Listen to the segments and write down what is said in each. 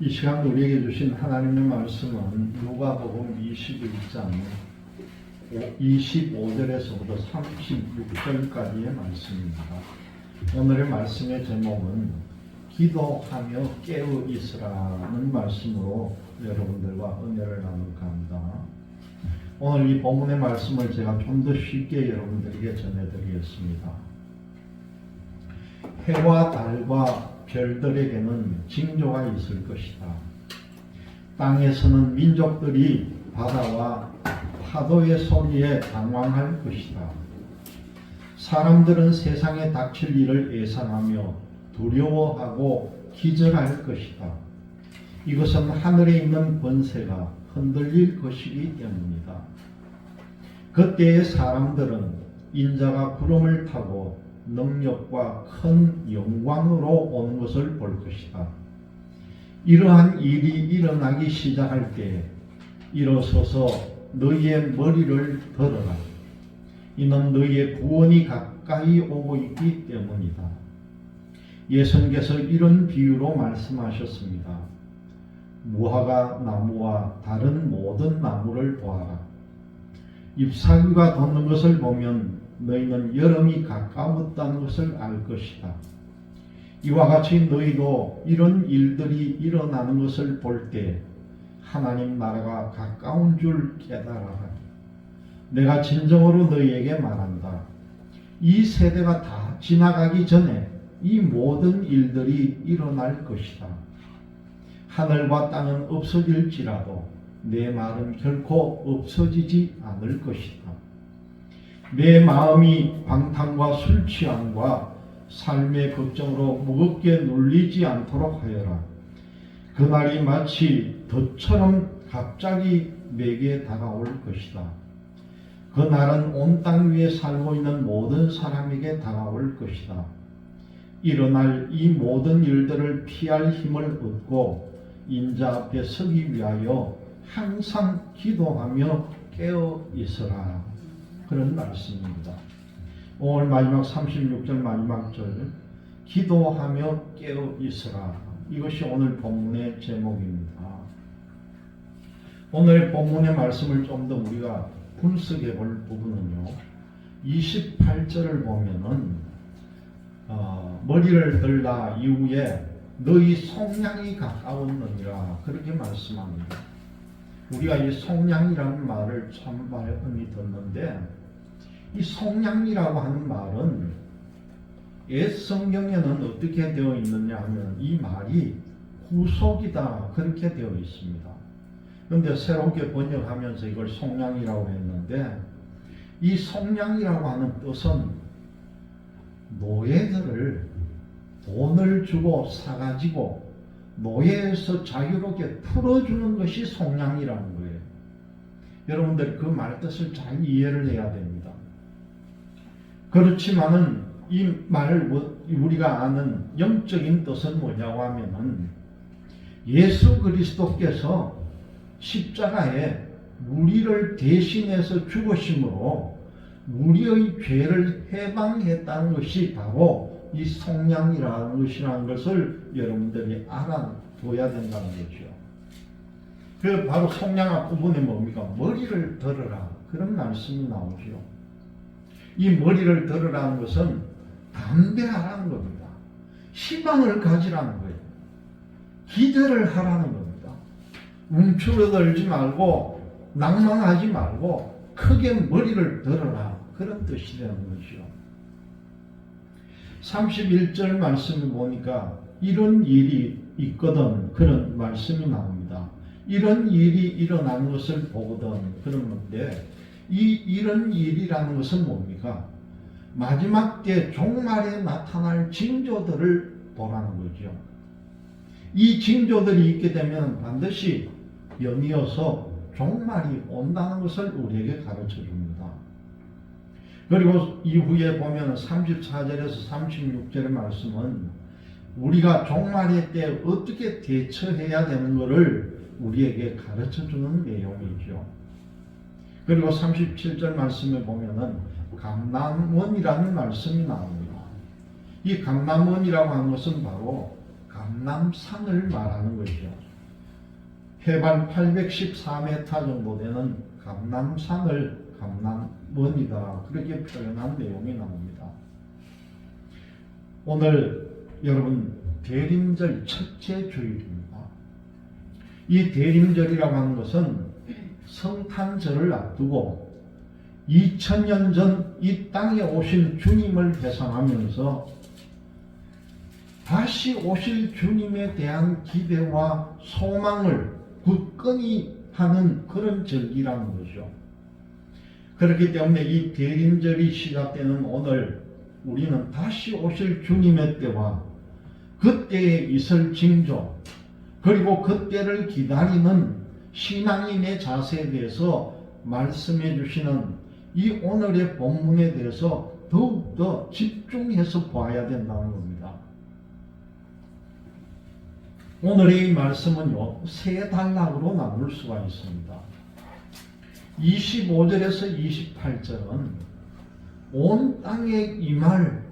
이 시간 우리에게 주신 하나님의 말씀은 누가복음 21장 25절에서부터 36절까지의 말씀입니다. 오늘의 말씀의 제목은 기도하며 깨어 있으라는 말씀으로 여러분들과 은혜를 나눌까 합니다. 오늘 이 본문의 말씀을 제가 좀 더 쉽게 여러분들에게 전해드리겠습니다. 해와 달과 별들에게는 징조가 있을 것이다. 땅에서는 민족들이 바다와 파도의 소리에 당황할 것이다. 사람들은 세상에 닥칠 일을 예상하며 두려워하고 기절할 것이다. 이것은 하늘에 있는 권세가 흔들릴 것이기 때문이다. 그때의 사람들은 인자가 구름을 타고 능력과 큰 영광으로 오는 것을 볼 것이다. 이러한 일이 일어나기 시작할 때 일어서서 너희의 머리를 들어라. 이는 너희의 구원이 가까이 오고 있기 때문이다. 예수님께서 이런 비유로 말씀하셨습니다. 무화과 나무와 다른 모든 나무를 보아라. 잎사귀가 돋는 것을 보면 너희는 여름이 가까웠다는 것을 알 것이다. 이와 같이 너희도 이런 일들이 일어나는 것을 볼 때 하나님 나라가 가까운 줄 깨달아라. 내가 진정으로 너희에게 말한다. 이 세대가 다 지나가기 전에 이 모든 일들이 일어날 것이다. 하늘과 땅은 없어질지라도 내 말은 결코 없어지지 않을 것이다. 내 마음이 방탕과 술 취함과 삶의 걱정으로 무겁게 눌리지 않도록 하여라. 그날이 마치 덫처럼 갑자기 내게 다가올 것이다. 그날은 온 땅 위에 살고 있는 모든 사람에게 다가올 것이다. 일어날 이 모든 일들을 피할 힘을 얻고 인자 앞에 서기 위하여 항상 기도하며 깨어 있으라. 그런 말씀입니다. 오늘 마지막 36절 마지막 절 기도하며 깨어 있으라. 이것이 오늘 본문의 제목입니다. 오늘 본문의 말씀을 좀 더 우리가 분석해 볼 부분은요. 28절을 보면은 머리를 들라 이후에 너희 속량이 가까웠느니라 그렇게 말씀합니다. 우리가 이 속량이라는 말을 참 많이 듣는데 이 속량이라고 하는 말은 옛 성경에는 어떻게 되어 있느냐 하면 이 말이 구속이다 그렇게 되어 있습니다. 그런데 새롭게 번역하면서 이걸 속량이라고 했는데 이 속량이라고 하는 뜻은 노예들을 돈을 주고 사가지고 노예에서 자유롭게 풀어주는 것이 속량이라는 거예요. 여러분들 그 말 뜻을 잘 이해를 해야 됩니다. 그렇지만은 이 말을 우리가 아는 영적인 뜻은 뭐냐고 하면은 예수 그리스도께서 십자가에 우리를 대신해서 죽으심으로 우리의 죄를 해방했다는 것이 바로 이 속량이라는 것을 여러분들이 알아둬야 된다는 거죠. 그 바로 속량 앞부분에 뭡니까? 머리를 들어라. 그런 말씀이 나오죠. 이 머리를 들으라는 것은 담대하라는 겁니다. 희망을 가지라는 거예요. 기대를 하라는 겁니다. 움츠러들지 말고 낭만하지 말고 크게 머리를 들어라. 그런 뜻이 되는 거죠. 31절 말씀을 보니까 이런 일이 있거든 그런 말씀이 나옵니다. 이런 일이 일어나는 것을 보거든 그런 건데 이런 일이라는 것은 뭡니까? 마지막 때 종말에 나타날 징조들을 보라는 거죠. 이 징조들이 있게 되면 반드시 연이어서 종말이 온다는 것을 우리에게 가르쳐 줍니다. 그리고 이후에 보면 34절에서 36절의 말씀은 우리가 종말의 때 어떻게 대처해야 되는 것을 우리에게 가르쳐 주는 내용이죠. 그리고 37절 말씀에 보면은 감람원이라는 말씀이 나옵니다. 이 감람원이라고 하는 것은 바로 감람산을 말하는 것이죠. 해발 814m 정도 되는 감람산을 감람원이다, 그렇게 표현한 내용이 나옵니다. 오늘 여러분 대림절 첫째 주일입니다. 이 대림절이라고 하는 것은 성탄절을 앞두고 2000년 전 이 땅에 오신 주님을 회상하면서 다시 오실 주님에 대한 기대와 소망을 굳건히 하는 그런 절기라는 거죠. 그렇기 때문에 이 대림절이 시작되는 오늘 우리는 다시 오실 주님의 때와 그때에 있을 징조, 그리고 그때를 기다리는 신앙인의 자세에 대해서 말씀해 주시는 이 오늘의 본문에 대해서 더욱더 집중해서 봐야 된다는 겁니다. 오늘의 이 말씀은요, 세 단락으로 나눌 수가 있습니다. 25절에서 28절은 온 땅에 임할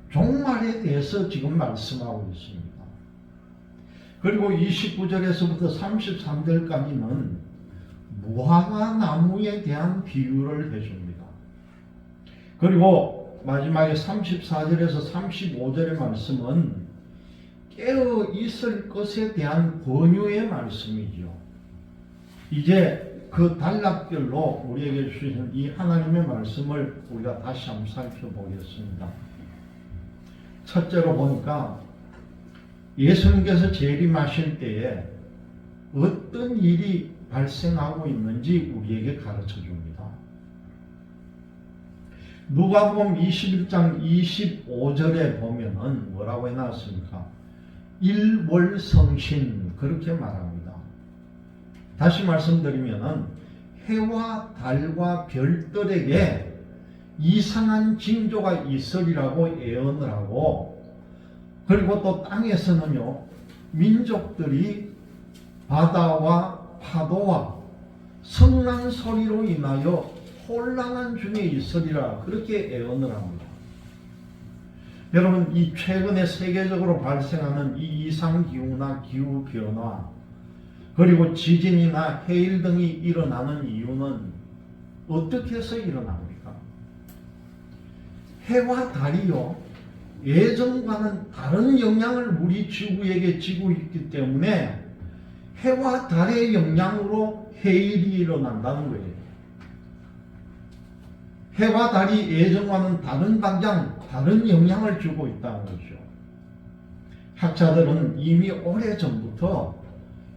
종말에 대해서 지금 말씀하고 있습니다. 그리고 29절에서부터 33절까지는 무화과 나무에 대한 비유를 해줍니다. 그리고 마지막에 34절에서 35절의 말씀은 깨어 있을 것에 대한 권유의 말씀이죠. 이제 그 단락별로 우리에게 주신 이 하나님의 말씀을 우리가 다시 한번 살펴보겠습니다. 첫째로 보니까 예수님께서 재림하실 때에 어떤 일이 발생하고 있는지 우리에게 가르쳐 줍니다. 누가복음 21장 25절에 보면은 뭐라고 해놨습니까? 일월성신, 그렇게 말합니다. 다시 말씀드리면은 해와 달과 별들에게 이상한 징조가 있으리라고 예언을 하고, 그리고 또 땅에서는요, 민족들이 바다와 파도와 성난 소리로 인하여 혼란한 중에 있으리라, 그렇게 예언을 합니다. 여러분, 이 최근에 세계적으로 발생하는 이 이상기후나 기후변화, 그리고 지진이나 해일 등이 일어나는 이유는 어떻게 해서 일어납니까? 해와 달이요, 예전과는 다른 영향을 우리 지구에게 지고 있기 때문에 해와 달의 영향으로 해일이 일어난다는 거예요. 해와 달이 예전과는 다른 방향, 다른 영향을 주고 있다는 거죠. 학자들은 이미 오래전부터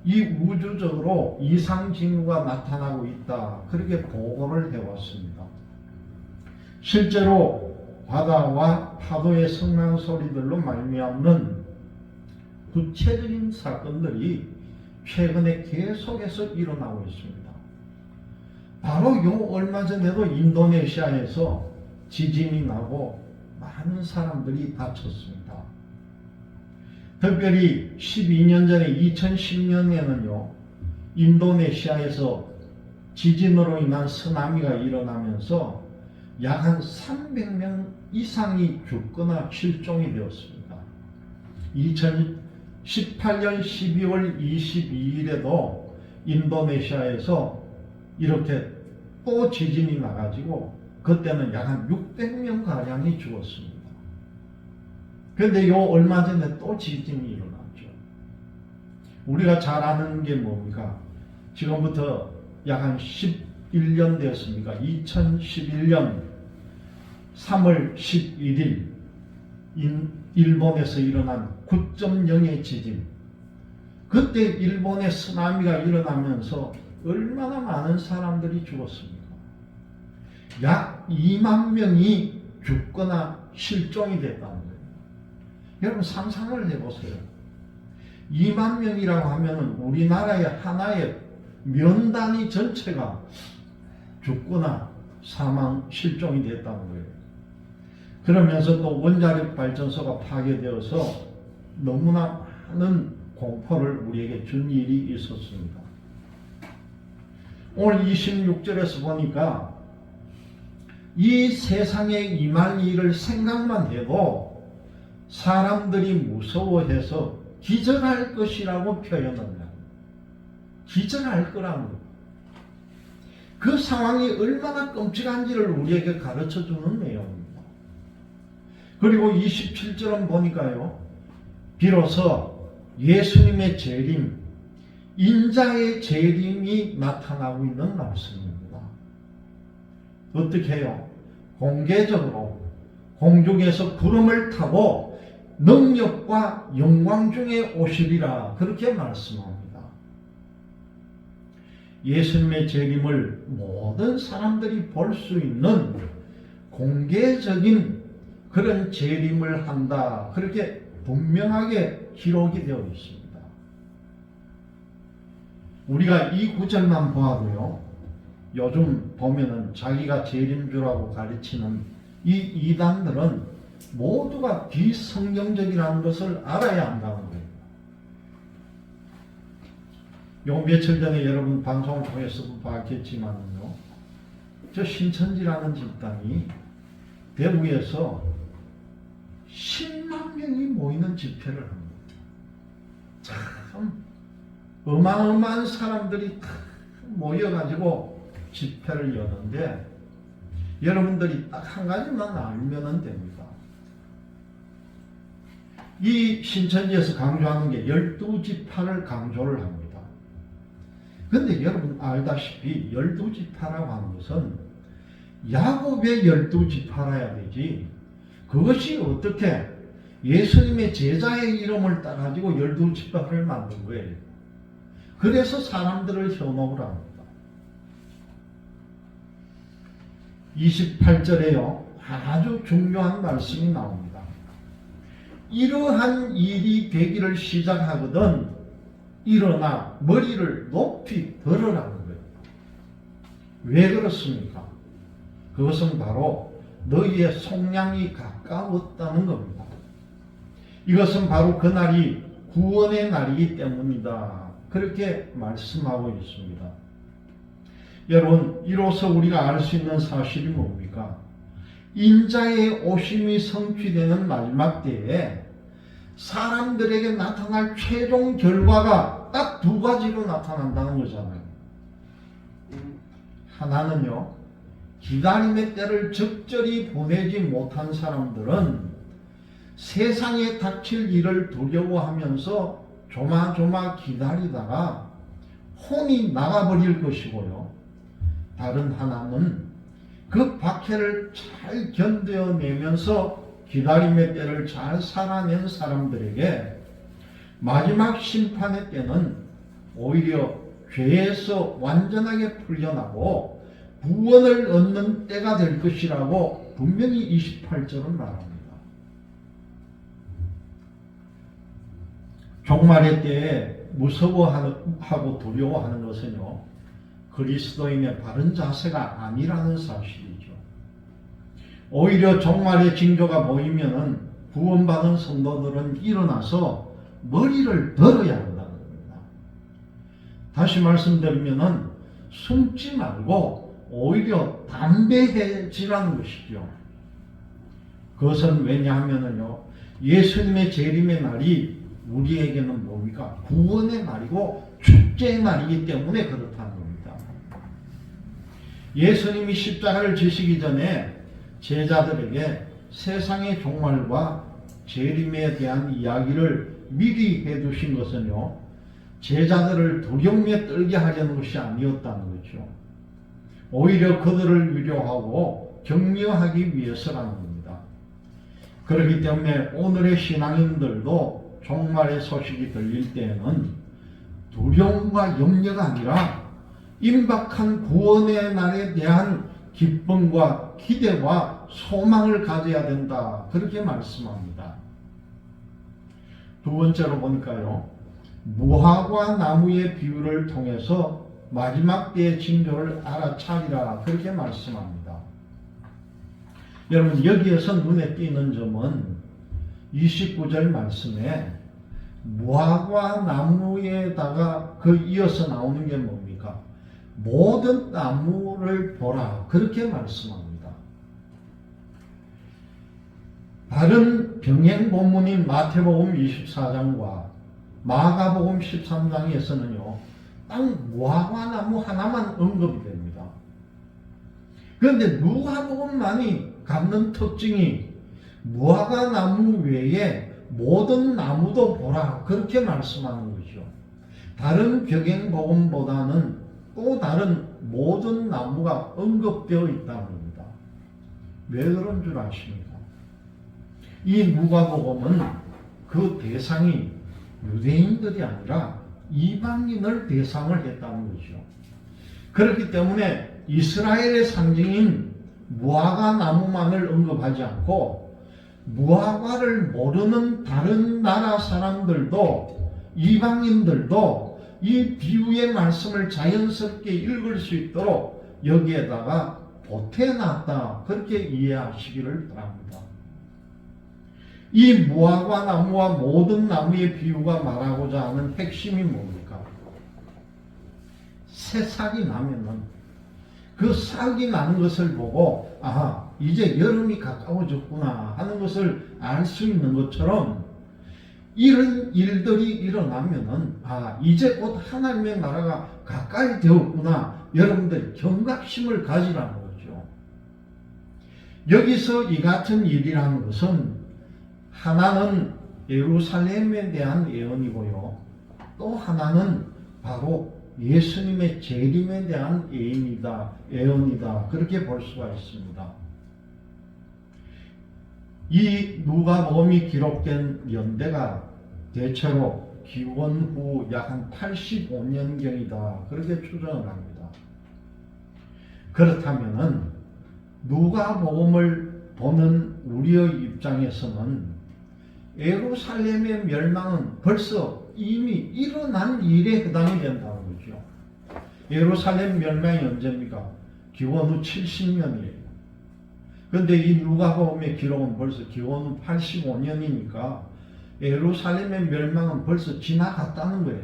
이 우주적으로 이상징후가 나타나고 있다, 그렇게 보고를 해왔습니다. 실제로 바다와 파도의 성난 소리들로 말미암는 구체적인 사건들이 최근에 계속해서 일어나고 있습니다. 바로 요 얼마 전에도 인도네시아에서 지진이 나고 많은 사람들이 다쳤습니다. 특별히 12년 전에 2010년에는요, 인도네시아에서 지진으로 인한 쓰나미가 일어나면서 약 한 300명 이상이 죽거나 실종이 되었습니다. 2018년 12월 22일에도 인도네시아에서 이렇게 또 지진이 나가지고 그때는 약 한 600명 가량이 죽었습니다. 그런데 요 얼마 전에 또 지진이 일어났죠. 우리가 잘 아는 게 뭡니까? 지금부터 약 한 11년 되었습니까? 2011년 3월 11일 일본에서 일어난 9.0의 지진. 그때 일본에 쓰나미가 일어나면서 얼마나 많은 사람들이 죽었습니까? 약 2만 명이 죽거나 실종이 됐다는 거예요. 여러분 상상을 해보세요. 2만 명이라고 하면 우리나라의 하나의 면 단위 전체가 죽거나 사망, 실종이 됐다는 거예요. 그러면서 또 원자력 발전소가 파괴되어서 너무나 많은 공포를 우리에게 준 일이 있었습니다. 오늘 26절에서 보니까 이 세상에 임할 일을 생각만 해도 사람들이 무서워해서 기절할 것이라고 표현을 해요. 기절할 거라는 거예요. 그 상황이 얼마나 끔찍한지를 우리에게 가르쳐 주는 내용입니다. 그리고 27절은 보니까요, 비로소 예수님의 재림, 인자의 재림이 나타나고 있는 말씀입니다. 어떻게 해요? 공개적으로 공중에서 구름을 타고 능력과 영광 중에 오시리라, 그렇게 말씀합니다. 예수님의 재림을 모든 사람들이 볼 수 있는 공개적인 그런 재림을 한다, 그렇게 분명하게 기록이 되어 있습니다. 우리가 이 구절만 보아도요, 요즘 보면은 자기가 재림주라고 가르치는 이 이단들은 모두가 비성경적이라는 것을 알아야 한다는 거예요. 요 며칠 전에 여러분 방송을 통해서도 봤겠지만요, 저 신천지라는 집단이 대구에서 10만 명이 모이는 집회를 합니다. 참 어마어마한 사람들이 모여가지고 집회를 여는데, 여러분들이 딱 한 가지만 알면 됩니다. 이 신천지에서 강조하는 게 12지파를 강조를 합니다. 근데 여러분 알다시피 12지파라고 하는 것은 야곱의 12지파라야 되지, 그것이 어떻게 예수님의 제자의 이름을 따가지고 12지파를 만든 거예요. 그래서 사람들을 현혹을 합니다. 28절에요, 아주 중요한 말씀이 나옵니다. 이러한 일이 되기를 시작하거든 일어나 머리를 높이 들으라는 거예요. 왜 그렇습니까? 그것은 바로 너희의 속량이 가까웠다는 겁니다. 이것은 바로 그날이 구원의 날이기 때문이다, 그렇게 말씀하고 있습니다. 여러분, 이로써 우리가 알 수 있는 사실이 뭡니까? 인자의 오심이 성취되는 마지막 때에 사람들에게 나타날 최종 결과가 딱 두 가지로 나타난다는 거잖아요. 하나는요, 기다림의 때를 적절히 보내지 못한 사람들은 세상에 닥칠 일을 두려워하면서 조마조마 기다리다가 혼이 나가버릴 것이고요, 다른 하나는 그 박해를 잘 견뎌내면서 기다림의 때를 잘 살아낸 사람들에게 마지막 심판의 때는 오히려 죄에서 완전하게 풀려나고 구원을 얻는 때가 될 것이라고 분명히 28절은 말합니다. 종말의 때에 무서워하고 두려워하는 것은요, 그리스도인의 바른 자세가 아니라는 사실이죠. 오히려 종말의 징조가 보이면은 구원받은 성도들은 일어나서 머리를 들어야 한다는 겁니다. 다시 말씀드리면은 숨지 말고 오히려 담대해지라는 것이죠. 그것은 왜냐하면은요, 예수님의 재림의 날이 우리에게는 뭡니까? 구원의 날이고 축제의 날이기 때문에 그렇다는 겁니다. 예수님이 십자가를 지시기 전에 제자들에게 세상의 종말과 재림에 대한 이야기를 미리 해두신 것은요, 제자들을 두려움에 떨게 하려는 것이 아니었다는 거죠. 오히려 그들을 위로하고 격려하기 위해서라는 겁니다. 그렇기 때문에 오늘의 신앙인들도 종말의 소식이 들릴 때에는 두려움과 염려가 아니라 임박한 구원의 날에 대한 기쁨과 기대와 소망을 가져야 된다, 그렇게 말씀합니다. 두 번째로 보니까요, 무화과 나무의 비유를 통해서 마지막 때의 징조를 알아차리라, 그렇게 말씀합니다. 여러분, 여기에서 눈에 띄는 점은 29절 말씀에 무화과 나무에다가 그 이어서 나오는 게 뭡니까? 모든 나무를 보라, 그렇게 말씀합니다. 다른 병행 본문인 마태복음 24장과 마가복음 13장에서는요, 딱 무화과나무 하나만 언급이 됩니다. 그런데 누가복음만이 갖는 특징이 무화과나무 외에 모든 나무도 보라, 그렇게 말씀하는 거죠. 다른 격행복음보다는 또 다른 모든 나무가 언급되어 있다는 겁니다. 왜 그런 줄 아십니까? 이 누가복음은 그 대상이 유대인들이 아니라 이방인을 대상을 했다는 거죠. 그렇기 때문에 이스라엘의 상징인 무화과 나무만을 언급하지 않고 무화과를 모르는 다른 나라 사람들도, 이방인들도 이 비유의 말씀을 자연스럽게 읽을 수 있도록 여기에다가 보태놨다, 그렇게 이해하시기를 바랍니다. 이 무화과 나무와 모든 나무의 비유가 말하고자 하는 핵심이 뭡니까? 새싹이 나면은 그 싹이 나는 것을 보고, 아, 이제 여름이 가까워졌구나 하는 것을 알 수 있는 것처럼, 이런 일들이 일어나면은, 아, 이제 곧 하나님의 나라가 가까이 되었구나, 여러분들 경각심을 가지라는 거죠. 여기서 이 같은 일이라는 것은 하나는 예루살렘에 대한 예언이고요, 또 하나는 바로 예수님의 재림에 대한 예언이다, 그렇게 볼 수가 있습니다. 이 누가복음이 기록된 연대가 대체로 기원 후 약 한 85년경이다, 그렇게 추정을 합니다. 그렇다면은 누가복음을 보는 우리의 입장에서는 예루살렘의 멸망은 벌써 이미 일어난 일에 해당이 된다는 거죠. 예루살렘 멸망이 언제입니까? 기원 후 70년이에요. 그런데 이 누가복음의 기록은 벌써 기원 후 85년이니까 예루살렘의 멸망은 벌써 지나갔다는 거예요.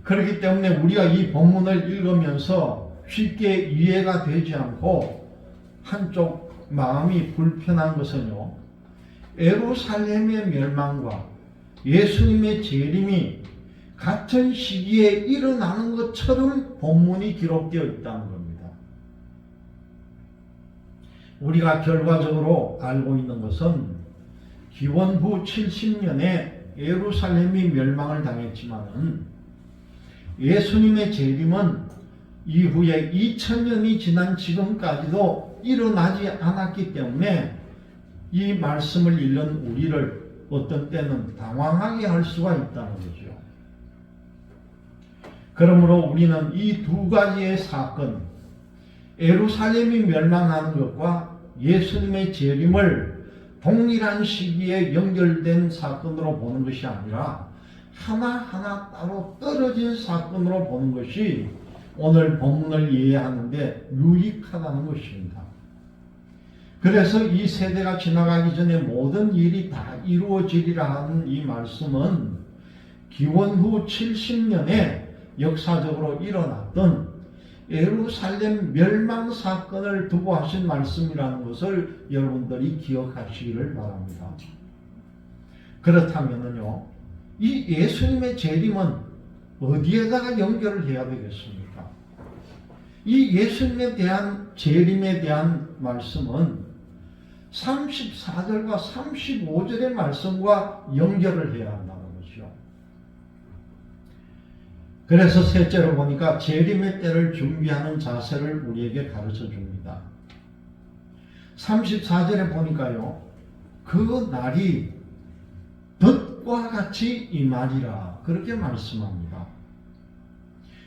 그렇기 때문에 우리가 이 본문을 읽으면서 쉽게 이해가 되지 않고 한쪽 마음이 불편한 것은요, 예루살렘의 멸망과 예수님의 재림이 같은 시기에 일어나는 것처럼 본문이 기록되어 있다는 겁니다. 우리가 결과적으로 알고 있는 것은 기원 후 70년에 예루살렘이 멸망을 당했지만은 예수님의 재림은 이후에 2000년이 지난 지금까지도 일어나지 않았기 때문에 이 말씀을 읽는 우리를 어떤 때는 당황하게 할 수가 있다는 거죠. 그러므로 우리는 이 두 가지의 사건, 예루살렘이 멸망하는 것과 예수님의 재림을 동일한 시기에 연결된 사건으로 보는 것이 아니라 하나하나 따로 떨어진 사건으로 보는 것이 오늘 본문을 이해하는데 유익하다는 것입니다. 그래서 이 세대가 지나가기 전에 모든 일이 다 이루어지리라 하는 이 말씀은 기원 후 70년에 역사적으로 일어났던 예루살렘 멸망 사건을 두고 하신 말씀이라는 것을 여러분들이 기억하시기를 바랍니다. 그렇다면요, 이 예수님의 재림은 어디에다가 연결을 해야 되겠습니까? 이 예수님에 대한 재림에 대한 말씀은 34절과 35절의 말씀과 연결을 해야 한다는 것이죠. 그래서 셋째로 보니까 재림의 때를 준비하는 자세를 우리에게 가르쳐 줍니다. 34절에 보니까요, 그 날이 덫과 같이 임하리라, 그렇게 말씀합니다.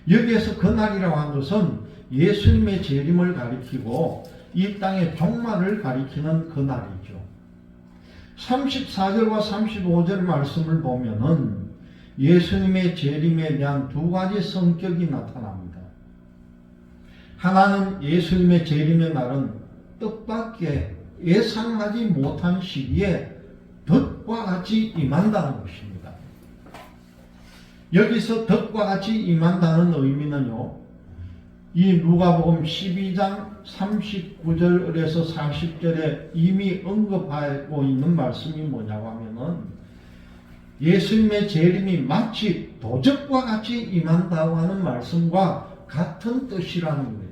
여기에서 그 날이라고 한 것은 예수님의 재림을 가리키고 이 땅의 종말을 가리키는 그 날이죠. 34절과 35절 말씀을 보면은 예수님의 재림에 대한 두 가지 성격이 나타납니다. 하나는 예수님의 재림의 날은 뜻밖의 예상하지 못한 시기에 덫과 같이 임한다는 것입니다. 여기서 덫과 같이 임한다는 의미는요, 이 누가복음 12장 39절에서 40절에 이미 언급하고 있는 말씀이 뭐냐고 하면은 예수님의 재림이 마치 도적과 같이 임한다고 하는 말씀과 같은 뜻이라는 거예요.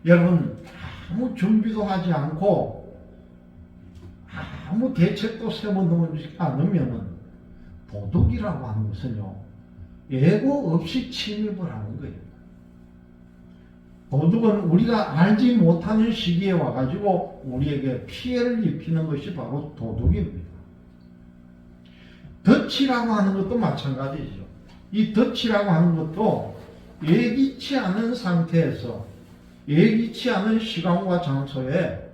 여러분, 아무 준비도 하지 않고 아무 대책도 세워놓지 않으면 도둑이라고 하는 것은요, 예고 없이 침입을 하는 거예요. 도둑은 우리가 알지 못하는 시기에 와가지고 우리에게 피해를 입히는 것이 바로 도둑입니다. 덫이라고 하는 것도 마찬가지죠. 이 덫이라고 하는 것도 예기치 않은 상태에서 예기치 않은 시간과 장소에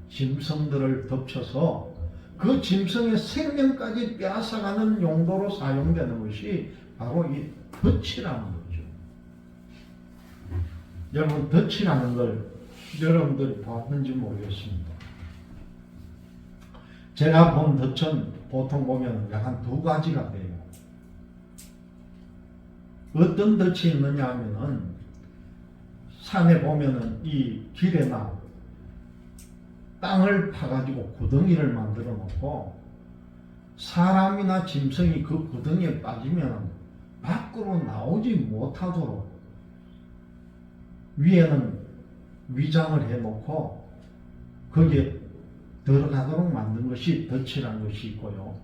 짐승들을 덮쳐서 그 짐승의 생명까지 빼앗아가는 용도로 사용되는 것이 바로 이 덫이라는 거죠. 여러분, 덫이라는 걸 여러분들이 봤는지 모르겠습니다. 제가 본 덫은 보통 보면 한 두 가지가 돼요. 어떤 덫이 있느냐 하면은 산에 보면은 이 길에나 땅을 파가지고 구덩이를 만들어 놓고 사람이나 짐승이 그 구덩이에 빠지면 밖으로 나오지 못하도록 위에는 위장을 해놓고 거기에 들어가도록 만든 것이 덫이라는 것이 있고요.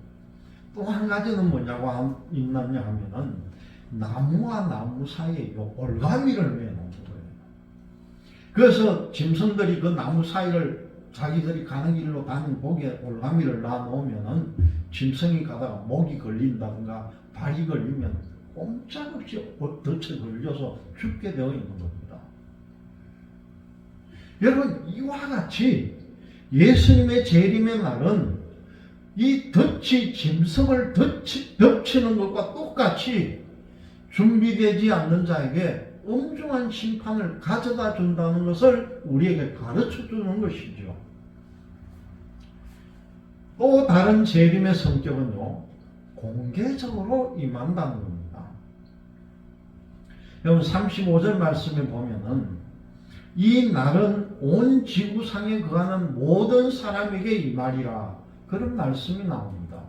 또 한 가지는 뭐냐고 있느냐 하면은 나무와 나무 사이에 올가미를 매놓은 거예요. 그래서 짐승들이 그 나무 사이를 자기들이 가는 길로 다니는 복에 올가미를 놔놓으면은 짐승이 가다가 목이 걸린다든가 발이 걸리면 꼼짝없이 덫에 걸려서 죽게 되어 있는 겁니다. 여러분, 이와 같이 예수님의 재림의 날은 이 덫이 짐승을 덮치는 것과 똑같이 준비되지 않는 자에게 엄중한 심판을 가져다 준다는 것을 우리에게 가르쳐 주는 것이죠. 또 다른 재림의 성격은요, 공개적으로 임한다는 겁니다. 여러분, 35절 말씀에 보면은 이 날은 온 지구상에 거하는 모든 사람에게 임하리라, 그런 말씀이 나옵니다.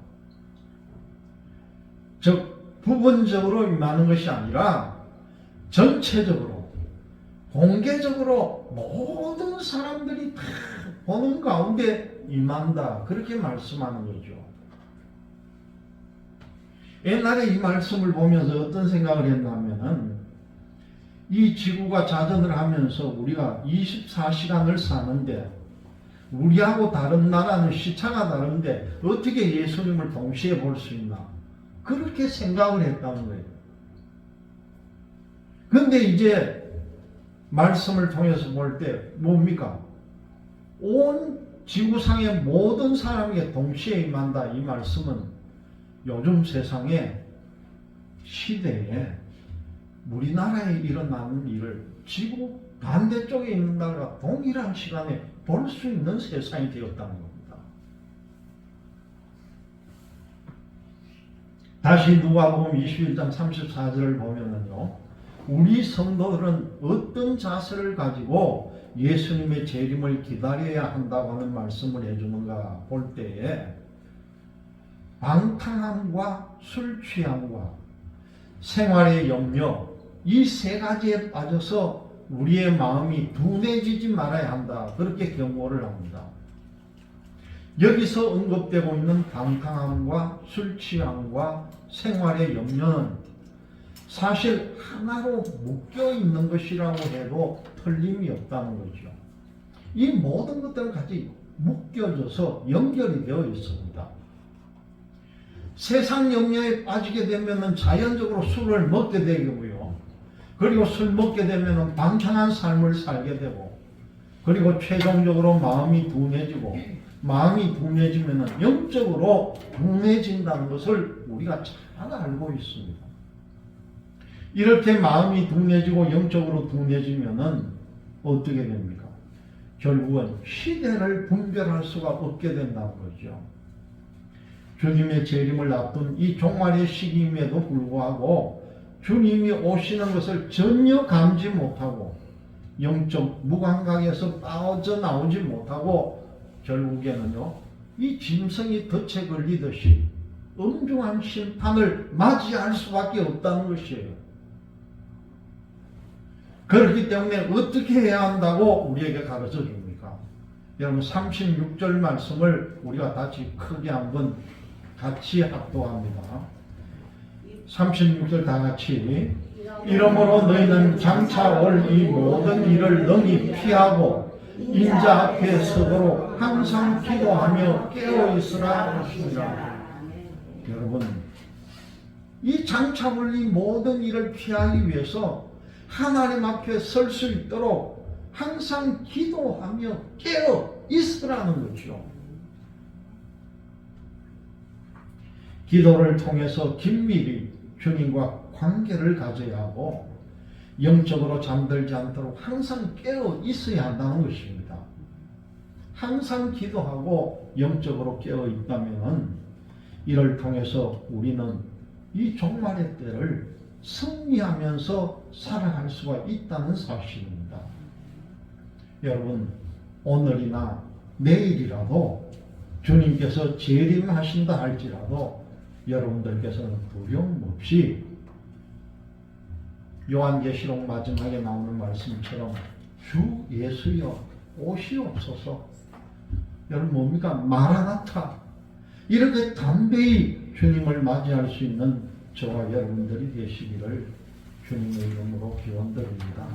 즉 부분적으로 임하는 것이 아니라 전체적으로 공개적으로 모든 사람들이 다 보는 가운데 임한다, 그렇게 말씀하는 거죠. 옛날에 이 말씀을 보면서 어떤 생각을 했냐면은 이 지구가 자전을 하면서 우리가 24시간을 사는데 우리하고 다른 나라는 시차가 다른데 어떻게 예수님을 동시에 볼 수 있나, 그렇게 생각을 했다는 거예요. 그런데 이제 말씀을 통해서 볼 때 뭡니까? 온 지구상의 모든 사람에게 동시에 임한다, 이 말씀은 요즘 세상에 시대에 우리나라에 일어나는 일을 지구 반대쪽에 있는 나라가 동일한 시간에 볼 수 있는 세상이 되었다는 겁니다. 다시 누가복음 21장 34절을 보면은요, 우리 성도들은 어떤 자세를 가지고 예수님의 재림을 기다려야 한다고 하는 말씀을 해주는가 볼 때에 방탕함과 술 취함과 생활의 염려, 이 세 가지에 빠져서 우리의 마음이 둔해지지 말아야 한다, 그렇게 경고를 합니다. 여기서 언급되고 있는 방탕함과 술 취함과 생활의 염려는 사실 하나로 묶여 있는 것이라고 해도 틀림이 없다는 거죠. 이 모든 것들은 같이 묶여져서 연결이 되어 있습니다. 세상 염려에 빠지게 되면 자연적으로 술을 먹게 되고요. 그리고 술 먹게 되면 방탕한 삶을 살게 되고, 그리고 최종적으로 마음이 둔해지고, 마음이 둔해지면 영적으로 둔해진다는 것을 우리가 잘 알고 있습니다. 이렇게 마음이 둔해지고 영적으로 둔해지면 어떻게 됩니까? 결국은 시대를 분별할 수가 없게 된다는 거죠. 주님의 재림을 앞둔 이 종말의 시기임에도 불구하고 주님이 오시는 것을 전혀 감지 못하고 영적 무감각에서 빠져나오지 못하고 결국에는요, 이 짐승이 덫에 걸리듯이 엄중한 심판을 맞이할 수밖에 없다는 것이에요. 그렇기 때문에 어떻게 해야 한다고 우리에게 가르쳐 줍니까? 여러분 36절 말씀을 우리가 다시 크게 한번 같이 합독합니다. 36절 다 같이. 이러므로 너희는 장차 올 이 모든 일을 능히 피하고 인자 앞에 서도록 항상 기도하며 깨어 있으라 하시니라. 여러분, 이 장차 올 이 모든 일을 피하기 위해서 하나님 앞에 설 수 있도록 항상 기도하며 깨어 있으라는 거죠. 기도를 통해서 긴밀히 주님과 관계를 가져야 하고 영적으로 잠들지 않도록 항상 깨어 있어야 한다는 것입니다. 항상 기도하고 영적으로 깨어 있다면 이를 통해서 우리는 이 종말의 때를 승리하면서 살아갈 수가 있다는 사실입니다. 여러분, 오늘이나 내일이라도 주님께서 재림하신다 할지라도 여러분들께서는 두려움 없이 요한계시록 마지막에 나오는 말씀처럼 주 예수여 오시옵소서. 여러분 뭡니까? 마라나타. 이렇게 담대히 주님을 맞이할 수 있는 저와 여러분들이 되시기를 주님의 이름으로 기원드립니다.